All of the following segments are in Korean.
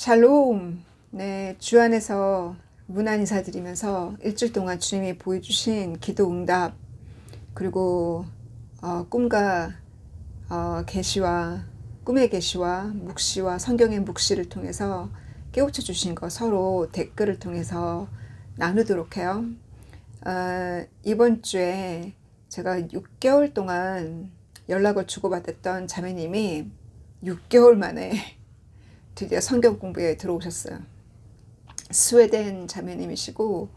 샬롬. 네, 주 안에서 문안 인사드리면서 일주일 동안 주님이 보여주신 기도 응답, 그리고 꿈과 계시와 꿈의 계시와 묵시와 성경의 묵시를 통해서 깨우쳐 주신 거 서로 댓글을 통해서 나누도록 해요. 이번 주에 제가 6개월 동안 연락을 주고받았던 자매님이 6개월 만에 드디어 성경 공부에 들어오셨어요. 스웨덴 자매님이시고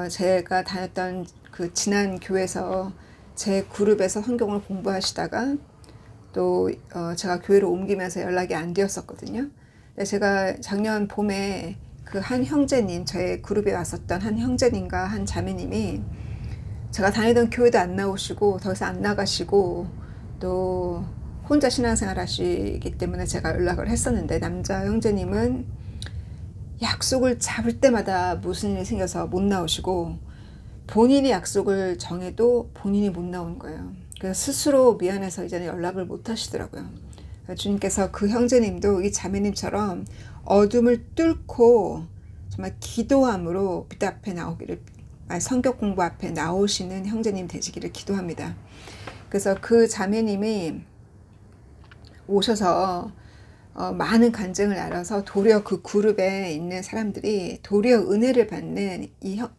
제가 다녔던 그 지난 교회에서 제 그룹에서 성경을 공부하시다가 또 제가 교회를 옮기면서 연락이 안 되었었거든요. 근데 제가 작년 봄에 그 한 형제님, 저의 그룹에 왔었던 한 형제님과 한 자매님이 제가 다니던 교회도 안 나오시고 더 이상 안 나가시고 또 혼자 신앙생활 하시기 때문에 제가 연락을 했었는데, 남자 형제님은 약속을 잡을 때마다 무슨 일이 생겨서 못 나오시고 본인이 약속을 정해도 본인이 못 나오는 거예요. 그래서 스스로 미안해서 이제는 연락을 못 하시더라고요. 주님께서 그 형제님도 이 자매님처럼 어둠을 뚫고 정말 기도함으로 빛 앞에 나오기를, 성경 공부 앞에 나오시는 형제님 되시기를 기도합니다. 그래서 그 자매님이 오셔서 많은 간증을 알아서 도리어 그 그룹에 있는 사람들이 도리어 은혜를 받는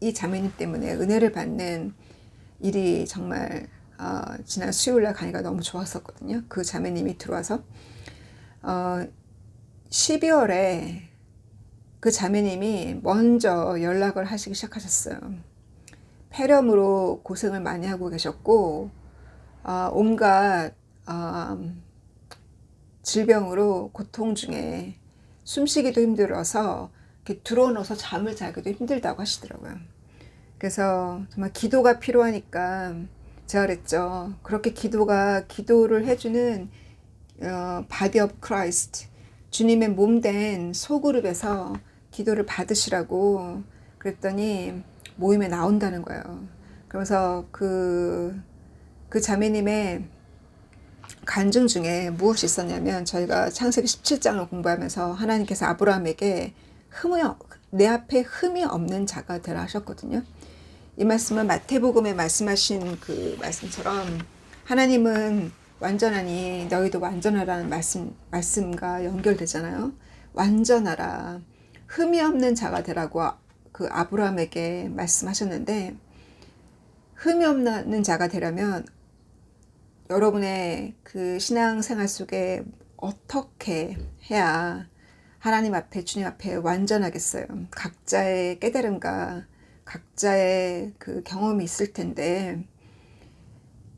이 자매님 때문에 은혜를 받는 일이 정말 지난 수요일날 가니까 너무 좋았었거든요. 그 자매님이 들어와서 12월에 그 자매님이 먼저 연락을 하시기 시작하셨어요. 폐렴으로 고생을 많이 하고 계셨고 온갖 질병으로 고통 중에 숨쉬기도 힘들어서 이렇게 들어누워서 잠을 자기도 힘들다고 하시더라고요. 그래서 정말 기도가 필요하니까 제가 그랬죠. 그렇게 기도를 해주는 Body of Christ, 주님의 몸된 소그룹에서 기도를 받으시라고 그랬더니 모임에 나온다는 거예요. 그래서 그 자매님의 간증 중에 무엇이 있었냐면, 저희가 창세기 17장을 공부하면서 하나님께서 아브라함에게 내 앞에 흠이 없는 자가 되라 하셨거든요. 이 말씀은 마태복음에 말씀하신 그 말씀처럼 하나님은 완전하니 너희도 완전하라는 말씀과 연결되잖아요. 완전하라, 흠이 없는 자가 되라고 그 아브라함에게 말씀하셨는데, 흠이 없는 자가 되려면 여러분의 그 신앙생활 속에 어떻게 해야 하나님 앞에, 주님 앞에 완전하겠어요? 각자의 깨달음과 각자의 그 경험이 있을 텐데,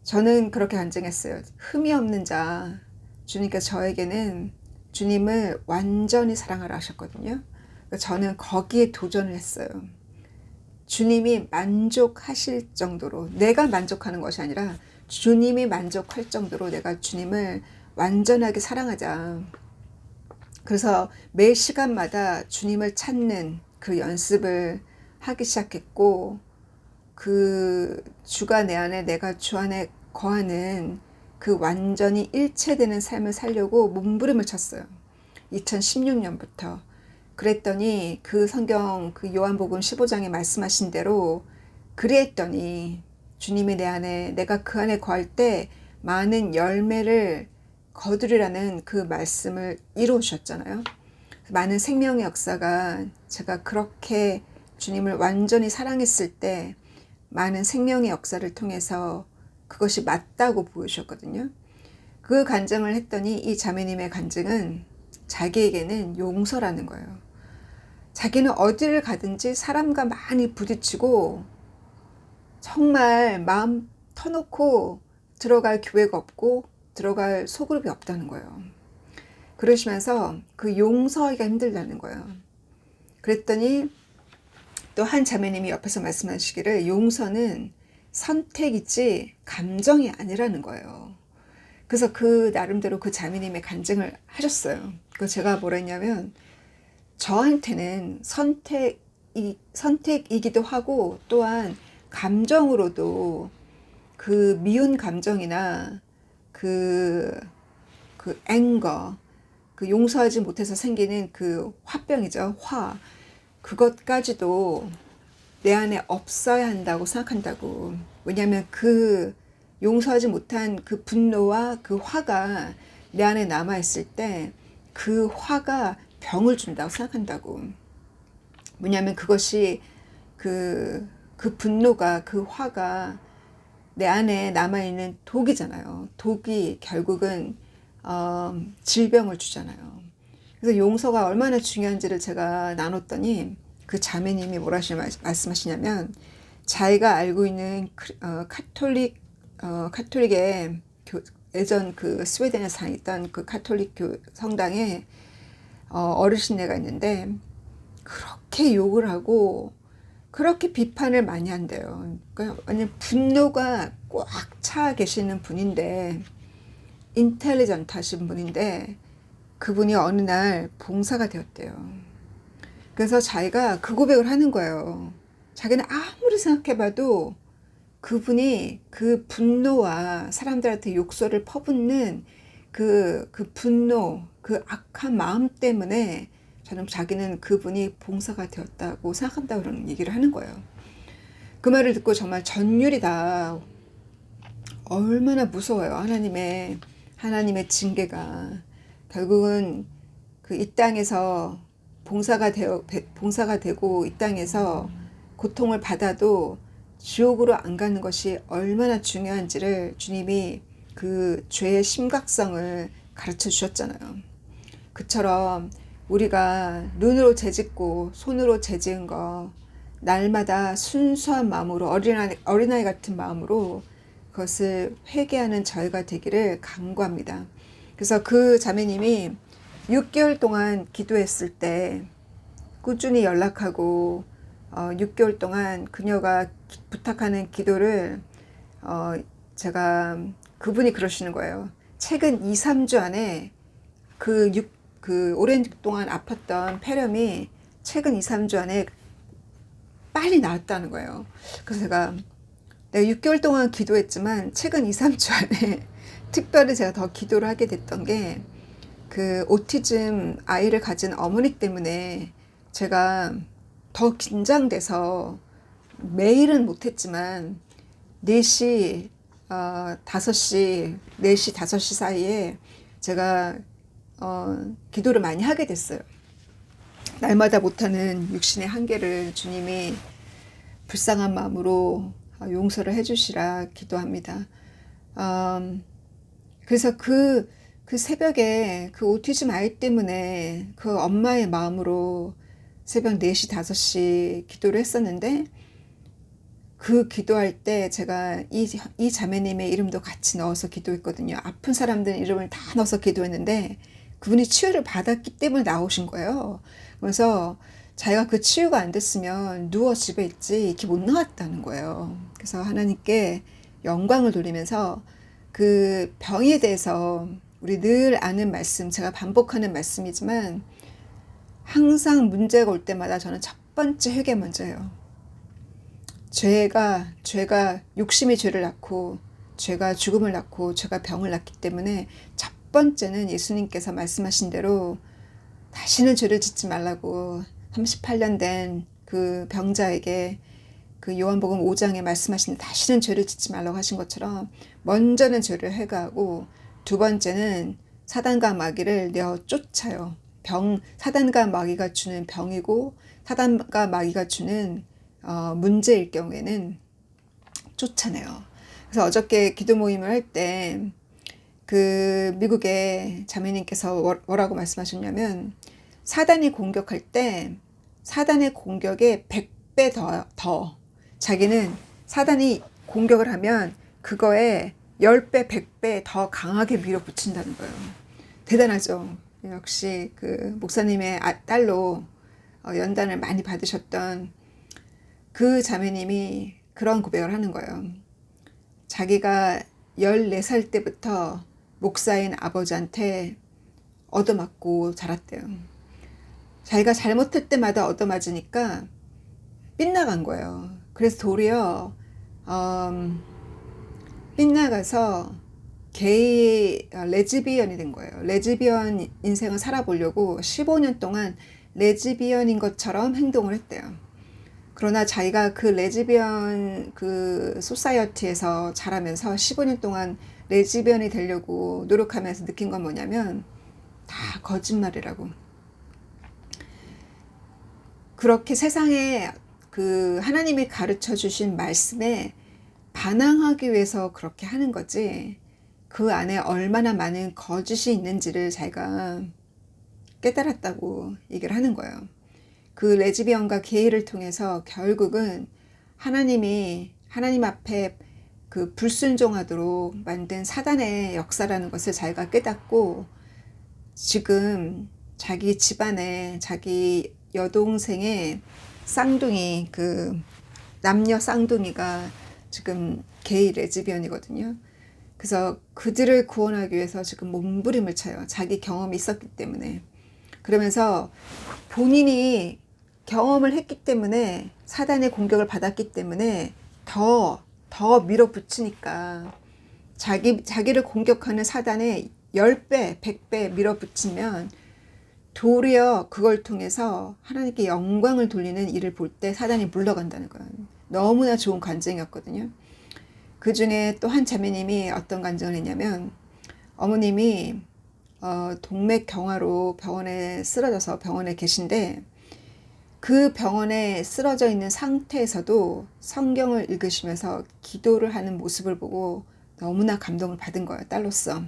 저는 그렇게 간증했어요. 흠이 없는 자, 주님께서 저에게는 주님을 완전히 사랑하라 하셨거든요. 저는 거기에 도전을 했어요. 주님이 만족하실 정도로, 내가 만족하는 것이 아니라 주님이 만족할 정도로 내가 주님을 완전하게 사랑하자. 그래서 매 시간마다 주님을 찾는 그 연습을 하기 시작했고, 그 주가 내 안에, 내가 주 안에 거하는 그 완전히 일체되는 삶을 살려고 몸부림을 쳤어요. 2016년부터. 그랬더니 그 성경, 그 요한복음 15장에 말씀하신 대로 그랬더니 주님이 내 안에, 내가 그 안에 거할 때 많은 열매를 거두리라는 그 말씀을 이루셨잖아요. 많은 생명의 역사가, 제가 그렇게 주님을 완전히 사랑했을 때 많은 생명의 역사를 통해서 그것이 맞다고 보여주셨거든요. 그 간증을 했더니 이 자매님의 간증은 자기에게는 용서라는 거예요. 자기는 어디를 가든지 사람과 많이 부딪히고 정말 마음 터놓고 들어갈 교회가 없고 들어갈 소그룹이 없다는 거예요. 그러시면서 그 용서하기가 힘들다는 거예요. 그랬더니 또 한 자매님이 옆에서 말씀하시기를, 용서는 선택이지 감정이 아니라는 거예요. 그래서 그 나름대로 그 자매님의 간증을 하셨어요. 그 제가 뭐라 했냐면, 저한테는 선택이기도 하고 또한 감정으로도 그 미운 감정이나 그 앵거, 그 용서하지 못해서 생기는 그 화병이죠. 그것까지도 내 안에 없어야 한다고 생각한다고. 왜냐하면 그 용서하지 못한 그 분노와 그 화가 내 안에 남아있을 때 그 화가 병을 준다고 생각한다고. 왜냐하면 그것이 그 분노가, 그 화가 내 안에 남아있는 독이잖아요. 독이 결국은 질병을 주잖아요. 그래서 용서가 얼마나 중요한지를 제가 나눴더니 그 자매님이 뭐라 말씀하시냐면, 자기가 알고 있는 카톨릭의 예전 그 스웨덴에서 있던 그 카톨릭 성당에 어르신네가 있는데, 그렇게 욕을 하고 그렇게 비판을 많이 한대요. 그러니까 완전 분노가 꽉 차 계시는 분인데, 인텔리전트 하신 분인데, 그분이 어느 날 봉사가 되었대요. 그래서 자기가 그 고백을 하는 거예요. 자기는 아무리 생각해봐도 그분이 그 분노와 사람들한테 욕설을 퍼붓는 그 분노, 그 악한 마음 때문에 저는 자기는 그분이 봉사가 되었다고 생각한다고 그런 얘기를 하는 거예요. 그 말을 듣고 정말 전율이다. 얼마나 무서워요. 하나님의 징계가. 결국은 그 이 땅에서 봉사가 되고 이 땅에서 고통을 받아도 지옥으로 안 가는 것이 얼마나 중요한지를 주님이 그 죄의 심각성을 가르쳐 주셨잖아요. 그처럼 우리가 눈으로 죄짓고 손으로 죄지은 거 날마다 순수한 마음으로 어린아이 같은 마음으로 그것을 회개하는 저희가 되기를 간구합니다. 그래서 그 자매님이 6개월 동안 기도했을 때 꾸준히 연락하고 6개월 동안 그녀가 부탁하는 기도를 제가 그분이 그러시는 거예요. 최근 2, 3주 안에 그 오랜 동안 아팠던 폐렴이 최근 2, 3주 안에 빨리 나았다는 거예요. 그래서 내가 6개월 동안 기도했지만 최근 2, 3주 안에 특별히 제가 더 기도를 하게 됐던 게 그 오티즘 아이를 가진 어머니 때문에 제가 더 긴장돼서 매일은 못했지만 4시, 5시, 4시, 5시 사이에 제가 기도를 많이 하게 됐어요. 날마다 못하는 육신의 한계를 주님이 불쌍한 마음으로 용서를 해주시라 기도합니다. 그래서 그 새벽에 그 오티즘 아이 때문에 그 엄마의 마음으로 새벽 4시, 5시 기도를 했었는데, 그 기도할 때 제가 이 자매님의 이름도 같이 넣어서 기도했거든요. 아픈 사람들 이름을 다 넣어서 기도했는데 그분이 치유를 받았기 때문에 나오신 거예요. 그래서 자기가 그 치유가 안 됐으면 누워 집에 있지 이렇게 못 나왔다는 거예요. 그래서 하나님께 영광을 돌리면서 그 병에 대해서 우리 늘 아는 말씀, 제가 반복하는 말씀이지만 항상 문제가 올 때마다 저는 첫 번째 회개 먼저 해요. 죄가 욕심이 죄를 낳고, 죄가 죽음을 낳고, 죄가 병을 낳기 때문에 첫 번째는 예수님께서 말씀하신 대로 다시는 죄를 짓지 말라고 38년 된 그 병자에게 그 요한복음 5장에 말씀하신 다시는 죄를 짓지 말라고 하신 것처럼 먼저는 죄를 회개하고, 두 번째는 사단과 마귀를 내어 쫓아요. 사단과 마귀가 주는 병이고 사단과 마귀가 주는 문제일 경우에는 쫓아내요. 그래서 어저께 기도 모임을 할 때 그 미국의 자매님께서 뭐라고 말씀하셨냐면, 사단이 공격할 때 사단의 공격에 100배 더 자기는 사단이 공격을 하면 그거에 10배, 100배 더 강하게 밀어붙인다는 거예요. 대단하죠. 역시 그 목사님의 딸로 연단을 많이 받으셨던 그 자매님이 그런 고백을 하는 거예요. 자기가 14살 때부터 목사인 아버지한테 얻어맞고 자랐대요. 자기가 잘못할 때마다 얻어맞으니까 빗나간 거예요. 그래서 도리어 빗나가서 레즈비언이 된 거예요. 레즈비언 인생을 살아보려고 15년 동안 레즈비언인 것처럼 행동을 했대요. 그러나 자기가 그 레즈비언 그 소사이어티에서 자라면서 15년 동안 레즈비언이 되려고 노력하면서 느낀 건 뭐냐면 다 거짓말이라고. 그렇게 세상에 그 하나님이 가르쳐 주신 말씀에 반항하기 위해서 그렇게 하는 거지, 그 안에 얼마나 많은 거짓이 있는지를 자기가 깨달았다고 얘기를 하는 거예요. 그 레즈비언과 게이를 통해서 결국은 하나님 앞에 그 불순종하도록 만든 사단의 역사라는 것을 자기가 깨닫고, 지금 자기 집안에 자기 여동생의 쌍둥이, 그 남녀 쌍둥이가 지금 게이 레즈비언이거든요. 그래서 그들을 구원하기 위해서 지금 몸부림을 쳐요. 자기 경험이 있었기 때문에. 그러면서 본인이 경험을 했기 때문에, 사단의 공격을 받았기 때문에 더 밀어붙이니까, 자기를 공격하는 사단에 10배, 100배 밀어붙이면 도리어 그걸 통해서 하나님께 영광을 돌리는 일을 볼 때 사단이 물러간다는 거예요. 너무나 좋은 간증이었거든요. 그 중에 또 한 자매님이 어떤 간증을 했냐면, 어머님이 동맥경화로 병원에 쓰러져서 병원에 계신데, 그 병원에 쓰러져 있는 상태에서도 성경을 읽으시면서 기도를 하는 모습을 보고 너무나 감동을 받은 거예요. 딸로서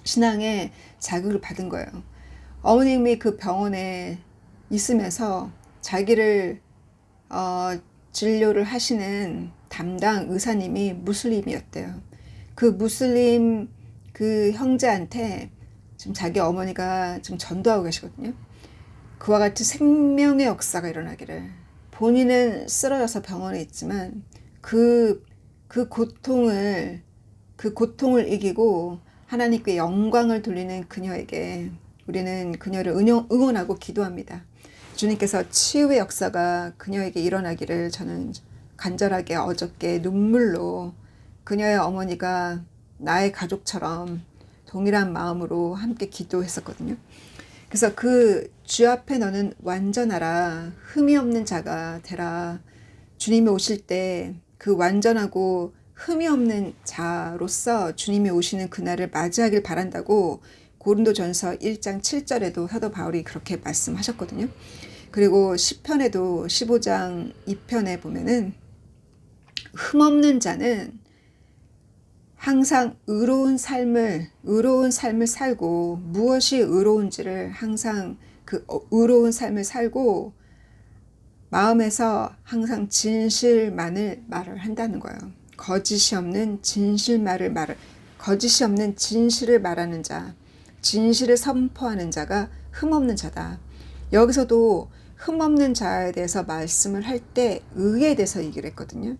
신앙의 자극을 받은 거예요. 어머님이 그 병원에 있으면서 자기를 진료를 하시는 담당 의사님이 무슬림이었대요. 그 무슬림 그 형제한테 지금 자기 어머니가 지금 전도하고 계시거든요. 그와 같이 생명의 역사가 일어나기를, 본인은 쓰러져서 병원에 있지만 그 고통을 이기고 하나님께 영광을 돌리는 그녀에게 우리는 그녀를 응원하고 기도합니다. 주님께서 치유의 역사가 그녀에게 일어나기를 저는 간절하게 어저께 눈물로, 그녀의 어머니가 나의 가족처럼 동일한 마음으로 함께 기도했었거든요. 그래서 그 주 앞에 너는 완전하라, 흠이 없는 자가 되라. 주님이 오실 때 그 완전하고 흠이 없는 자로서 주님이 오시는 그날을 맞이하길 바란다고 고린도전서 1장 7절에도 사도 바울이 그렇게 말씀하셨거든요. 그리고 시편에도 15장 2편에 보면은 흠없는 자는 항상 의로운 삶을 살고, 무엇이 의로운지를 항상 그 의로운 삶을 살고 마음에서 항상 진실만을 말을 한다는 거예요. 거짓이 없는 진실을 말하는 자, 진실을 선포하는 자가 흠없는 자다. 여기서도 흠없는 자에 대해서 말씀을 할 때 의에 대해서 얘기를 했거든요.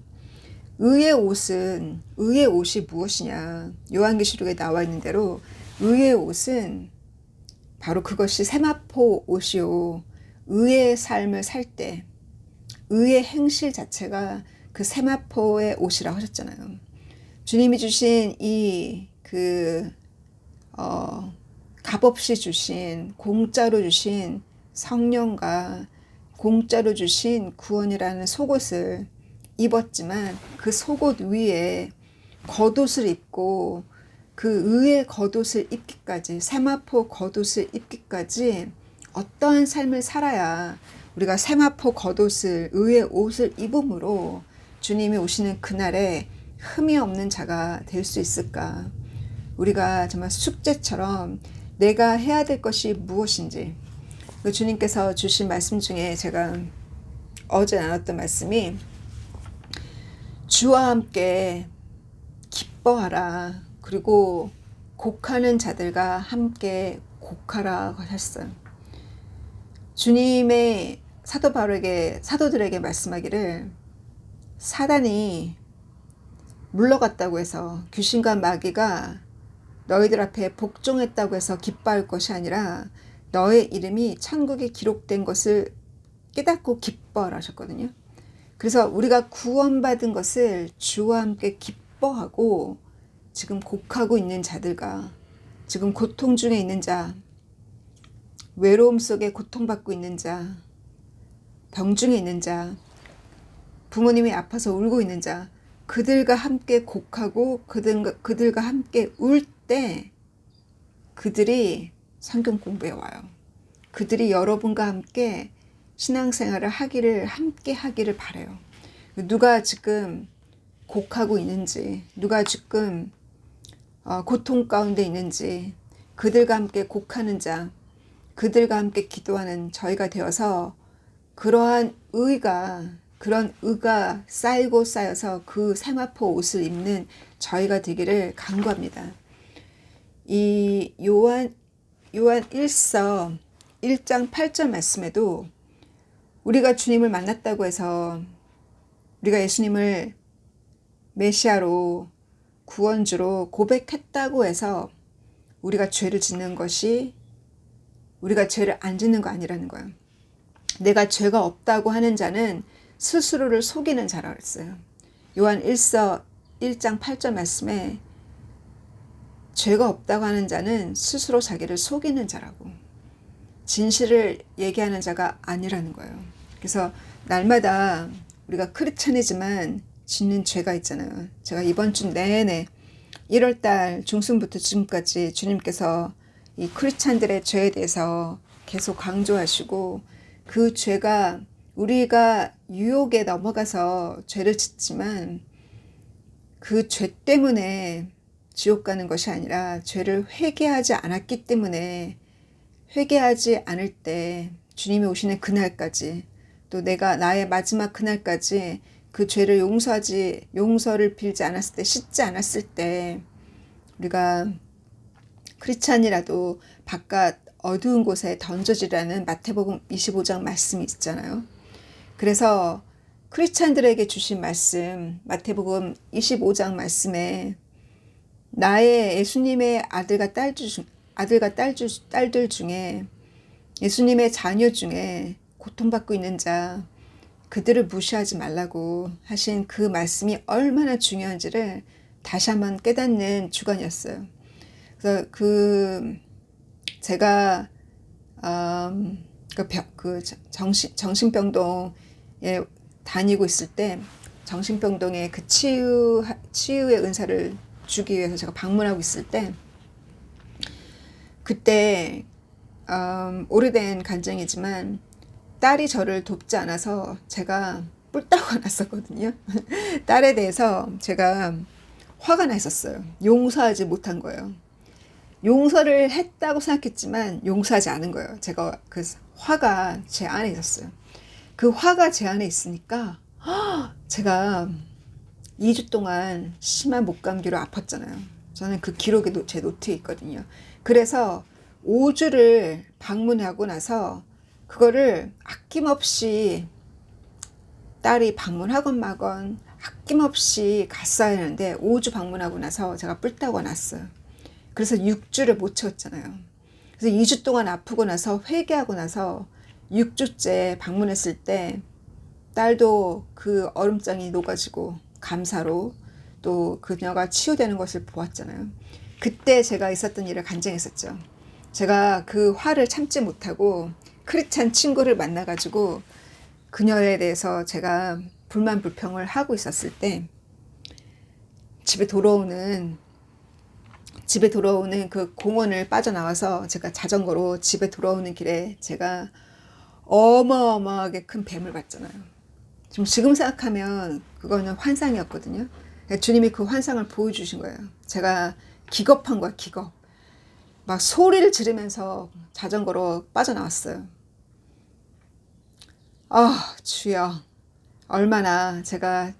의의 옷이 무엇이냐? 요한계시록에 나와 있는 대로 의의 옷은 바로 그것이 세마포 옷이요, 의의 삶을 살 때 의의 행실 자체가 그 세마포의 옷이라고 하셨잖아요. 주님이 주신 값없이 주신, 공짜로 주신 성령과 공짜로 주신 구원이라는 속옷을 입었지만, 그 속옷 위에 겉옷을 입고, 그 의의 겉옷을 입기까지, 세마포 겉옷을 입기까지 어떠한 삶을 살아야 우리가 세마포 겉옷을, 의의 옷을 입음으로 주님이 오시는 그날에 흠이 없는 자가 될 수 있을까? 우리가 정말 숙제처럼 내가 해야 될 것이 무엇인지, 주님께서 주신 말씀 중에 제가 어제 나눴던 말씀이, 주와 함께 기뻐하라, 그리고 곡하는 자들과 함께 곡하라 하셨어요. 주님의 사도들에게 말씀하기를, 사단이 물러갔다고 해서, 귀신과 마귀가 너희들 앞에 복종했다고 해서 기뻐할 것이 아니라 너의 이름이 천국에 기록된 것을 깨닫고 기뻐하라 하셨거든요. 그래서 우리가 구원받은 것을 주와 함께 기뻐하고 지금 곡하고 있는 자들과 지금 고통 중에 있는 자, 외로움 속에 고통받고 있는 자, 병 중에 있는 자, 부모님이 아파서 울고 있는 자, 그들과 함께 곡하고 그들과 함께 울 때 그들이 성경 공부에 와요. 그들이 여러분과 함께 신앙생활을 함께 하기를 바라요. 누가 지금 곡하고 있는지, 누가 지금 고통 가운데 있는지, 그들과 함께 곡하는 자, 그들과 함께 기도하는 저희가 되어서 그런 의가 쌓이고 쌓여서 그 세마포 옷을 입는 저희가 되기를 간구합니다. 이 요한 1서 1장 8절 말씀에도 우리가 주님을 만났다고 해서 우리가 예수님을 메시아로 구원주로 고백했다고 해서 우리가 죄를 짓는 것이 우리가 죄를 안 짓는 거 아니라는 거예요. 내가 죄가 없다고 하는 자는 스스로를 속이는 자라고 했어요. 요한 1서 1장 8절 말씀에 죄가 없다고 하는 자는 스스로 자기를 속이는 자라고, 진실을 얘기하는 자가 아니라는 거예요. 그래서 날마다 우리가 크리스찬이지만 짓는 죄가 있잖아요. 제가 이번 주 내내 1월달 중순부터 지금까지 주님께서 이 크리스찬들의 죄에 대해서 계속 강조하시고, 그 죄가 우리가 유혹에 넘어가서 죄를 짓지만 그 죄 때문에 지옥 가는 것이 아니라 죄를 회개하지 않았기 때문에, 회개하지 않을 때 주님이 오시는 그날까지, 또 내가 나의 마지막 그날까지 그 죄를 용서를 빌지 않았을 때, 씻지 않았을 때 우리가 크리스찬이라도 바깥 어두운 곳에 던져지라는 마태복음 25장 말씀이 있잖아요. 그래서 크리스찬들에게 주신 말씀, 마태복음 25장 말씀에 나의 예수님의 아들과 딸들 중에, 예수님의 자녀 중에 고통받고 있는 자, 그들을 무시하지 말라고 하신 그 말씀이 얼마나 중요한지를 다시 한번 깨닫는 주간이었어요. 그래서 제가 정신병동에 다니고 있을 때, 정신병동의 그 치유의 은사를 주기 위해서 제가 방문하고 있을 때, 그때 오래된 간증이지만 딸이 저를 돕지 않아서 제가 뿔따고 났었거든요. 딸에 대해서 제가 화가 나 있었어요. 용서하지 못한 거예요. 용서를 했다고 생각했지만 용서하지 않은 거예요. 제가 그 화가 제 안에 있었어요. 그 화가 제 안에 있으니까 제가 2주 동안 심한 목감기로 아팠잖아요. 저는 그 기록에 제 노트에 있거든요. 그래서 5주를 방문하고 나서 그거를 아낌없이, 딸이 방문하건 마건 아낌없이 갔어야 하는데 5주 방문하고 나서 제가 뿔따고 났어요. 그래서 6주를 못 채웠잖아요. 그래서 2주 동안 아프고 나서 회개하고 나서 6주째 방문했을 때 딸도 그 얼음장이 녹아지고 감사로 또 그녀가 치유되는 것을 보았잖아요. 그때 제가 있었던 일을 간증했었죠. 제가 그 화를 참지 못하고 크리스찬 친구를 만나가지고 그녀에 대해서 제가 불만 불평을 하고 있었을 때, 집에 돌아오는 그 공원을 빠져나와서 제가 자전거로 집에 돌아오는 길에 제가 어마어마하게 큰 뱀을 봤잖아요. 지금 생각하면 그거는 환상이었거든요. 주님이 그 환상을 보여주신 거예요. 제가 기겁한 거야, 기겁. 막 소리를 지르면서 자전거로 빠져나왔어요. 주여, 얼마나 제가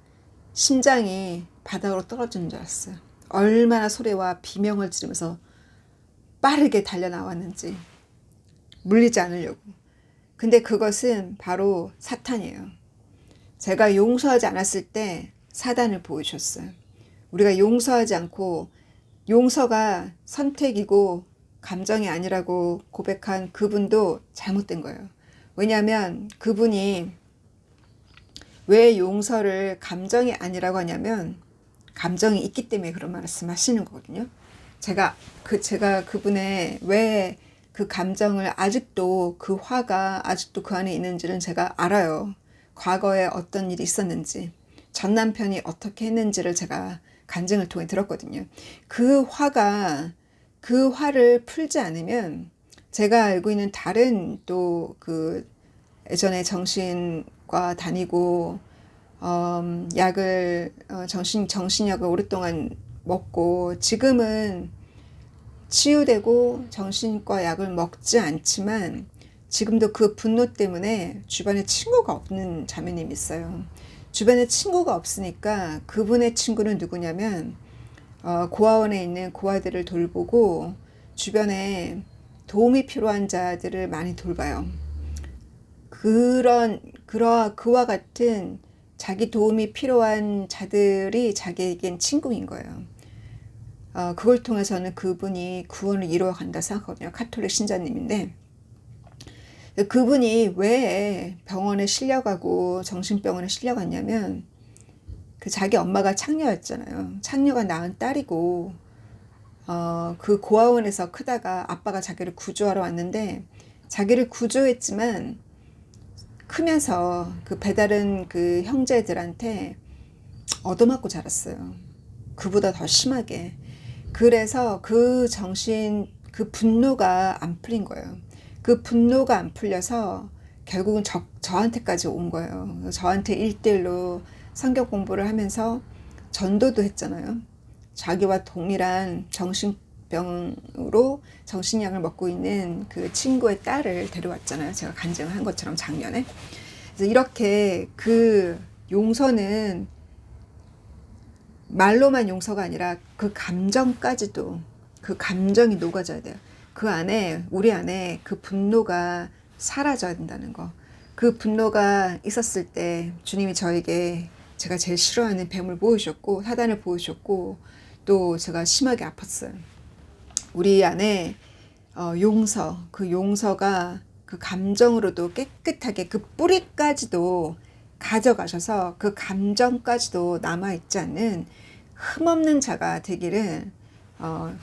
심장이 바닥으로 떨어지는 줄 알았어요. 얼마나 소리와 비명을 지르면서 빠르게 달려나왔는지, 물리지 않으려고. 근데 그것은 바로 사탄이에요. 제가 용서하지 않았을 때 사단을 보여주셨어요. 우리가 용서하지 않고, 용서가 선택이고 감정이 아니라고 고백한 그분도 잘못된 거예요. 왜냐하면 그분이 왜 용서를 감정이 아니라고 하냐면, 감정이 있기 때문에 그런 말씀하시는 거거든요. 제가 그분의 왜 그 감정을 아직도 그 화가 아직도 그 안에 있는지는 제가 알아요. 과거에 어떤 일이 있었는지, 전 남편이 어떻게 했는지를 제가 간증을 통해 들었거든요. 그 화를 풀지 않으면 제가 알고 있는 다른 또 그 예전에 정신과 다니고 약을 정신약을 오랫동안 먹고 지금은 치유되고 정신과 약을 먹지 않지만 지금도 그 분노 때문에 주변에 친구가 없는 자매님이 있어요. 주변에 친구가 없으니까 그분의 친구는 누구냐면 고아원에 있는 고아들을 돌보고 주변에 도움이 필요한 자들을 많이 돌봐요. 그와 같은 자기 도움이 필요한 자들이 자기에겐 친구인 거예요. 그걸 통해서는 그분이 구원을 이루어간다 생각하거든요. 카톨릭 신자님인데 그분이 왜 병원에 실려가고 정신병원에 실려갔냐면 그 자기 엄마가 창녀였잖아요. 창녀가 낳은 딸이고 그 고아원에서 크다가 아빠가 자기를 구조하러 왔는데 자기를 구조했지만 크면서 그 배다른 그 형제들한테 얻어맞고 자랐어요. 그보다 더 심하게. 그래서 그 분노가 안 풀린 거예요. 그 분노가 안 풀려서 결국은 저한테까지 온 거예요. 저한테 1대1로 성경 공부를 하면서 전도도 했잖아요. 자기와 동일한 정신병으로 정신약을 먹고 있는 그 친구의 딸을 데려왔잖아요. 제가 간증을 한 것처럼 작년에. 그래서 이렇게 그 용서는 말로만 용서가 아니라 그 감정까지도 그 감정이 녹아져야 돼요. 우리 안에 그 분노가 사라져야 된다는 거. 그 분노가 있었을 때 주님이 저에게 제가 제일 싫어하는 뱀을 보여주셨고 사단을 보여주셨고 또 제가 심하게 아팠어요. 우리 안에 그 용서가 그 감정으로도 깨끗하게 그 뿌리까지도 가져가셔서 그 감정까지도 남아있지 않는 흠없는 자가 되기를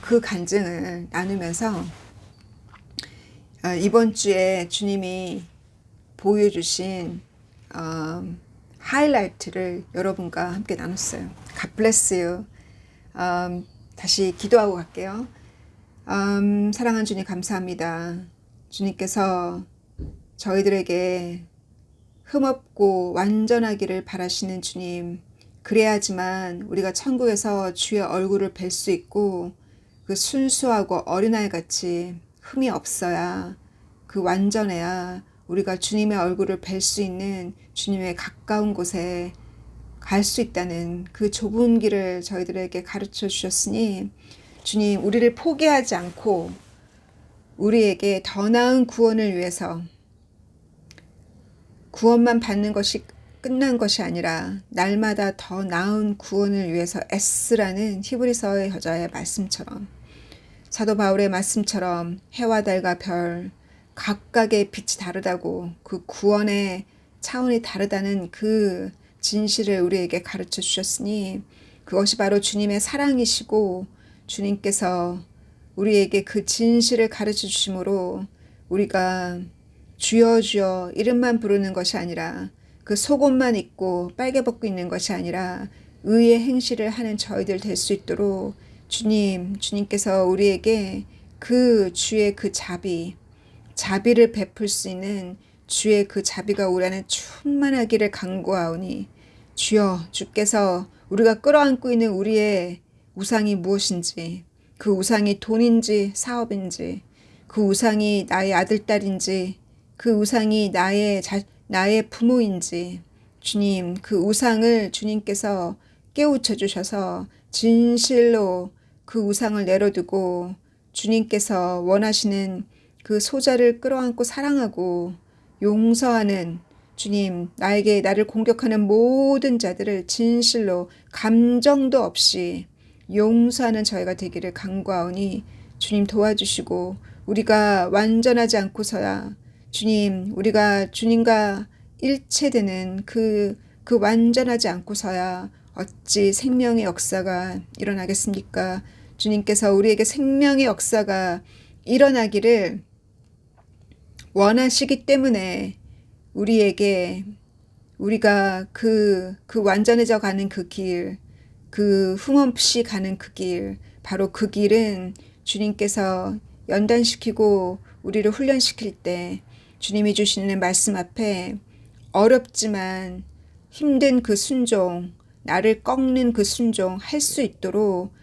그 간증을 나누면서 이번 주에 주님이 보여주신 하이라이트를 여러분과 함께 나눴어요. God bless you. 다시 기도하고 갈게요. 사랑하는 주님 감사합니다. 주님께서 저희들에게 흠없고 완전하기를 바라시는 주님, 그래야지만 우리가 천국에서 주의 얼굴을 뵐 수 있고 그 순수하고 어린아이같이 흠이 없어야 그 완전해야 우리가 주님의 얼굴을 뵐 수 있는 주님의 가까운 곳에 갈 수 있다는 그 좁은 길을 저희들에게 가르쳐 주셨으니 주님, 우리를 포기하지 않고 우리에게 더 나은 구원을 위해서 구원만 받는 것이 끝난 것이 아니라 날마다 더 나은 구원을 위해서 애쓰라는 히브리서의 여자의 말씀처럼 사도 바울의 말씀처럼 해와 달과 별 각각의 빛이 다르다고 그 구원의 차원이 다르다는 그 진실을 우리에게 가르쳐 주셨으니 그것이 바로 주님의 사랑이시고 주님께서 우리에게 그 진실을 가르쳐 주심으로 우리가 주여 주여 이름만 부르는 것이 아니라 그 속옷만 입고 빨개 벗고 있는 것이 아니라 의의 행실을 하는 저희들 될 수 있도록 주님께서 우리에게 그 주의 그 자비를 베풀 수 있는 주의 그 자비가 우리 안에 충만하기를 간구하오니 주께서 우리가 끌어안고 있는 우리의 우상이 무엇인지 그 우상이 돈인지 사업인지 그 우상이 나의 아들 딸인지 그 우상이 나의 부모인지 주님 그 우상을 주님께서 깨우쳐 주셔서 진실로 그 우상을 내려두고 주님께서 원하시는 그 소자를 끌어안고 사랑하고 용서하는 주님 나를 공격하는 모든 자들을 진실로 감정도 없이 용서하는 저희가 되기를 간구하오니 주님 도와주시고 우리가 완전하지 않고서야 주님 우리가 주님과 일체되는 그 완전하지 않고서야 어찌 생명의 역사가 일어나겠습니까? 주님께서 우리에게 생명의 역사가 일어나기를 원하시기 때문에 우리가 그 완전해져 가는 그 길, 그 흠없이 가는 그 길, 바로 그 길은 주님께서 연단시키고 우리를 훈련시킬 때 주님이 주시는 말씀 앞에 어렵지만 힘든 그 순종, 나를 꺾는 그 순종 할 수 있도록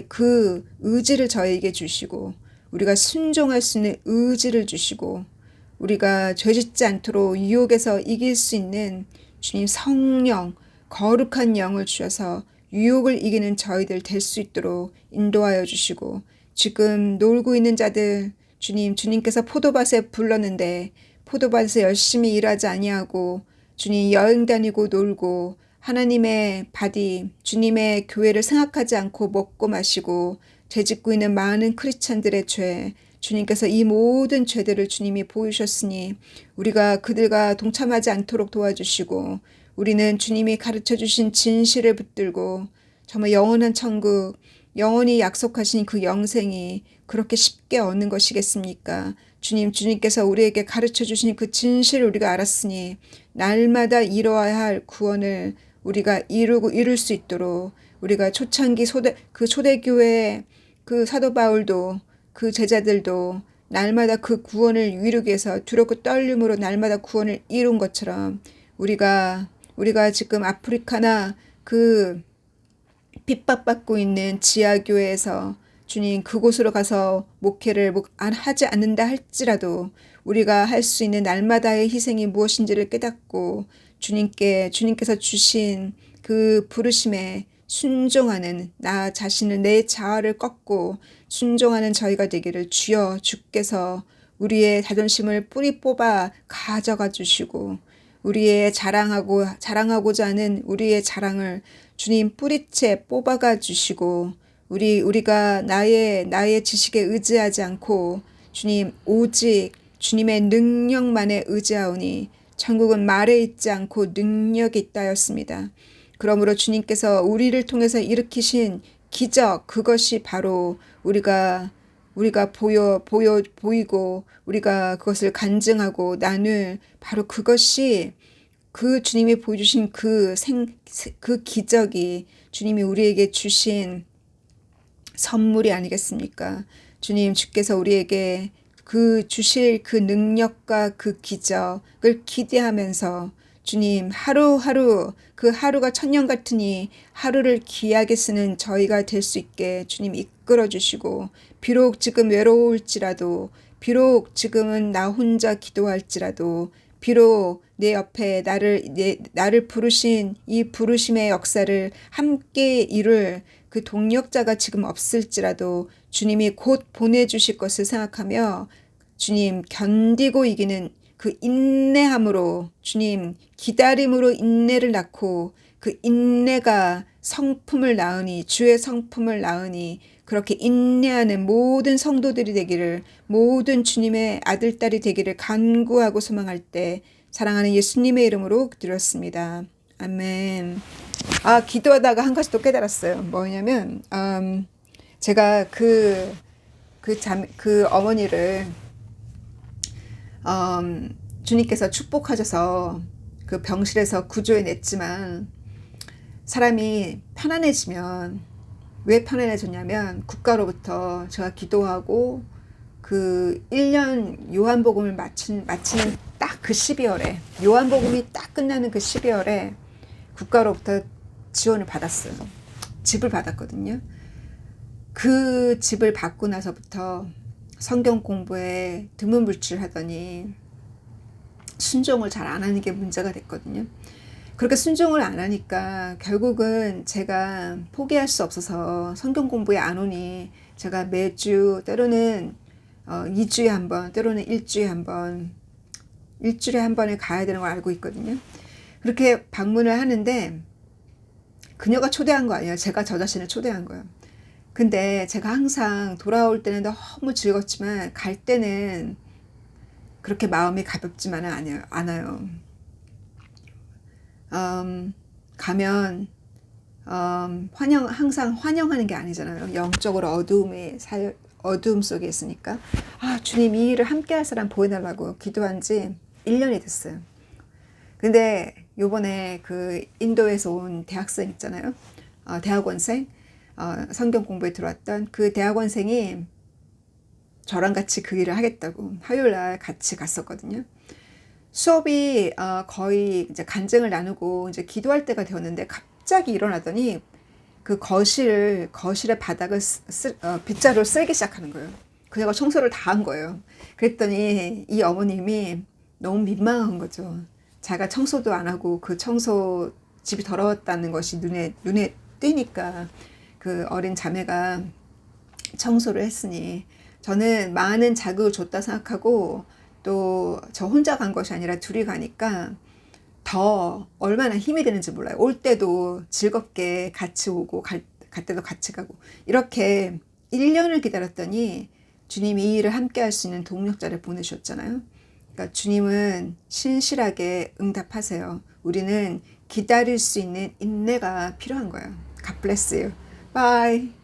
그 의지를 저에게 주시고 우리가 순종할 수 있는 의지를 주시고 우리가 죄짓지 않도록 유혹에서 이길 수 있는 주님 성령, 거룩한 영을 주셔서 유혹을 이기는 저희들 될 수 있도록 인도하여 주시고 지금 놀고 있는 자들 주님께서 포도밭에 불렀는데 포도밭에서 열심히 일하지 아니하고 주님 여행 다니고 놀고 하나님의 주님의 교회를 생각하지 않고 먹고 마시고 죄짓고 있는 많은 크리스찬들의 죄 주님께서 이 모든 죄들을 주님이 보이셨으니 우리가 그들과 동참하지 않도록 도와주시고 우리는 주님이 가르쳐 주신 진실을 붙들고 정말 영원한 천국, 영원히 약속하신 그 영생이 그렇게 쉽게 얻는 것이겠습니까? 주님께서 우리에게 가르쳐 주신 그 진실을 우리가 알았으니 날마다 이루어야 할 구원을 우리가 이룰 수 있도록 우리가 초창기 초대교회 그 사도 바울도 그 제자들도 날마다 그 구원을 이루기 위해서 두렵고 떨림으로 날마다 구원을 이룬 것처럼 우리가 지금 아프리카나 그 핍박받고 있는 지하교회에서 주님 그곳으로 가서 목회를 하지 않는다 할지라도 우리가 할 수 있는 날마다의 희생이 무엇인지를 깨닫고 주님께서 주신 그 부르심에 순종하는 나 자신을 내 자아를 꺾고 순종하는 저희가 되기를 주께서 우리의 자존심을 뿌리 뽑아 가져가 주시고 우리의 자랑하고자 하는 우리의 자랑을 주님 뿌리채 뽑아가 주시고 우리가 나의 지식에 의지하지 않고 주님 오직 주님의 능력만에 의지하오니 천국은 말에 있지 않고 능력이 있다였습니다. 그러므로 주님께서 우리를 통해서 일으키신 기적 그것이 바로 우리가 보이고 우리가 그것을 간증하고 나눌 바로 그것이 그 주님이 보여주신 그 기적이 주님이 우리에게 주신 선물이 아니겠습니까? 주께서 우리에게 주실 그 능력과 그 기적을 기대하면서 주님 하루하루 그 하루가 천년 같으니 하루를 귀하게 쓰는 저희가 될 수 있게 주님 이끌어 주시고 비록 지금 외로울지라도 비록 지금은 나 혼자 기도할지라도 비록 내 옆에 나를 부르신 이 부르심의 역사를 함께 이룰 그 동력자가 지금 없을지라도 주님이 곧 보내주실 것을 생각하며 주님 견디고 이기는 그 인내함으로 주님 기다림으로 인내를 낳고 그 인내가 성품을 낳으니 주의 성품을 낳으니 그렇게 인내하는 모든 성도들이 되기를 모든 주님의 아들 딸이 되기를 간구하고 소망할 때 사랑하는 예수님의 이름으로 드렸습니다. 아멘. 기도하다가 한 가지 또 깨달았어요. 뭐냐면 제가 그 어머니를 주님께서 축복하셔서 그 병실에서 구조해냈지만 사람이 편안해지면 왜 편안해졌냐면 국가로부터 제가 기도하고 그 1년 요한복음을 마치는 딱 그 12월에 요한복음이 딱 끝나는 그 12월에 국가로부터 지원을 받았어요. 집을 받았거든요. 그 집을 받고 나서부터 성경 공부에 드문불출하더니 순종을 잘 안 하는 게 문제가 됐거든요. 그렇게 순종을 안 하니까 결국은 제가 포기할 수 없어서 성경 공부에 안 오니 제가 매주 때로는 2주에 한 번, 때로는 일주일에 한 번에 가야 되는 걸 알고 있거든요. 그렇게 방문을 하는데 그녀가 초대한 거 아니에요. 제가 저 자신을 초대한 거예요. 근데 제가 항상 돌아올 때는 너무 즐겁지만 갈 때는 그렇게 마음이 가볍지만은 않아요. 가면 항상 환영하는 게 아니잖아요. 영적으로 어두움 속에 있으니까. 주님 이 일을 함께 할 사람 보여달라고 기도한 지 1년이 됐어요. 근데 요번에 그 인도에서 온 대학생 있잖아요. 대학원생, 성경 공부에 들어왔던 그 대학원생이 저랑 같이 그 일을 하겠다고 화요일 날 같이 갔었거든요. 수업이 거의 이제 간증을 나누고 이제 기도할 때가 되었는데 갑자기 일어나더니 그 거실의 바닥을 빗자루로 쓸기 시작하는 거예요. 그녀가 청소를 다 한 거예요. 그랬더니 이 어머님이 너무 민망한 거죠. 자기가 청소도 안 하고 그 집이 더러웠다는 것이 눈에 띄니까 그 어린 자매가 청소를 했으니 저는 많은 자극을 줬다 생각하고 또 저 혼자 간 것이 아니라 둘이 가니까 더 얼마나 힘이 되는지 몰라요. 올 때도 즐겁게 같이 오고 갈 때도 같이 가고 이렇게 1년을 기다렸더니 주님이 이 일을 함께 할 수 있는 동력자를 보내셨잖아요. 그러니까 주님은 신실하게 응답하세요. 우리는 기다릴 수 있는 인내가 필요한 거예요. God bless you. Bye.